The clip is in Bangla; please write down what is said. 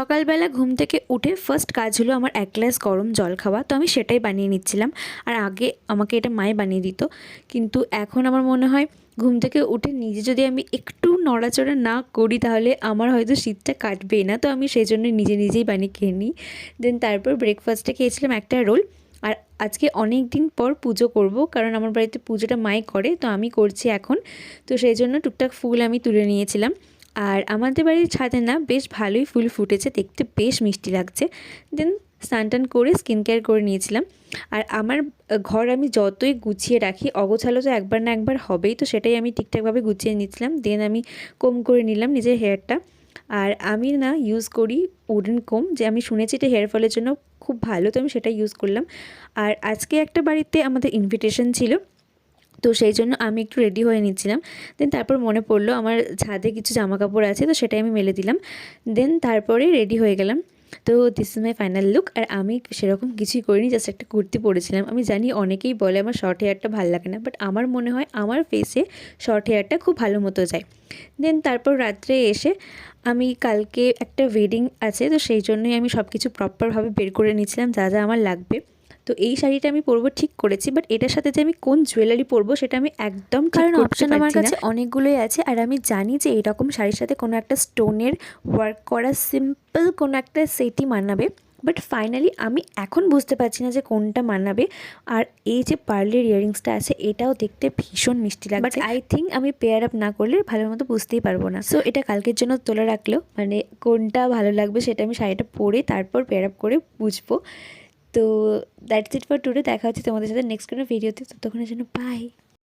সকালবেলা ঘুম থেকে উঠে ফার্স্ট কাজ হলো আমার এক গ্লাস গরম জল খাওয়া। তো আমি সেটাই বানিয়ে নিচ্ছিলাম। আর আগে আমাকে এটা মায়ে বানিয়ে দিত, কিন্তু এখন আমার মনে হয় ঘুম থেকে উঠে নিজে যদি আমি একটু নড়াচড়া না করি তাহলে আমার হয়তো শীতটা কাটবেই না। তো আমি সেই জন্য নিজেই বানিয়ে খেয়ে নিই। দেন তারপর ব্রেকফাস্টে খেয়েছিলাম একটা রোল। আর আজকে অনেক দিন পর পুজো করব, কারণ আমার বাড়িতে পুজোটা মাই করে, তো আমি করছি এখন। তো সেই জন্য টুকটাক ফুল আমি তুলে নিয়েছিলাম। আর আমাদের বাড়ির ছাদে না বেশ ভালোই ফুল ফুটেছে, দেখতে বেশ মিষ্টি লাগছে। দেন স্নান টান করে স্কিন কেয়ার করে নিয়েছিলাম। আর আমার ঘর আমি যতই গুছিয়ে রাখি, অগোছালো তো একবার না একবার হবেই, তো সেটাই আমি ঠিকঠাকভাবে গুছিয়ে নিচ্ছিলাম। দেন আমি কোম করে নিলাম নিজের হেয়ারটা। আর আমি না ইউজ করি উডেন কোম, যে আমি শুনেছি এটা হেয়ার ফলের জন্য খুব ভালো, তো আমি সেটা ইউজ করলাম। আর আজকে একটা বাড়িতে আমাদের ইনভিটেশন ছিল, তো সেই জন্য আমি একটু রেডি হয়ে নিচ্ছিলাম। দেন তারপর মনে পড়লো আমার ছাদে কিছু জামা কাপড় আছে, তো সেটাই আমি মেলে দিলাম। দেন তারপরে রেডি হয়ে গেলাম। তো this is my final look. আর আমি সেরকম কিছুই করিনি, জাস্ট একটা কুর্তি পরেছিলাম। আমি জানি অনেকেই বলে আমার শর্ট হেয়ারটা ভালো লাগে না, বাট আমার মনে হয় আমার ফেসে শর্ট হেয়ারটা খুব ভালো মতো যায়। দেন তারপর রাত্রে এসে আমি কালকে একটা ওয়েডিং আছে, তো সেই জন্যই আমি সব কিছু প্রপারভাবে বের করে নিয়েছিলাম যা যা আমার লাগবে। তো এই শাড়িটা আমি পরবো ঠিক করেছি, বাট এটার সাথে যে আমি কোন জুয়েলারি পরবো সেটা আমি একদম ঠিক করতে পারছি না। আমার কাছে অনেকগুলোই আছে, আর আমি জানি যে এরকম শাড়ির সাথে কোনো একটা স্টোনের ওয়ার্ক করা সিম্পল কোনো একটা সেটই মানাবে, বাট ফাইনালি আমি এখন বুঝতে পারছি না যে কোনটা মানাবে। আর এই যে পার্লের ইয়াররিংসটা আছে এটাও দেখতে ভীষণ মিষ্টি লাগছে, বাট আই থিঙ্ক আমি পেয়ার আপ না করলে ভালো মতো বুঝতেই পারবো না। সো এটা কালকের জন্য তোলা রাখলেও, মানে কোনটা ভালো লাগবে সেটা আমি শাড়িটা পরে তারপর পেয়ার আপ করে বুঝবো। তো দ্যাটস ইট ফর টুডে। দেখা হচ্ছে তোমাদের সাথে নেক্সট কোনো ভিডিওতে। ততক্ষণের জন্য বাই।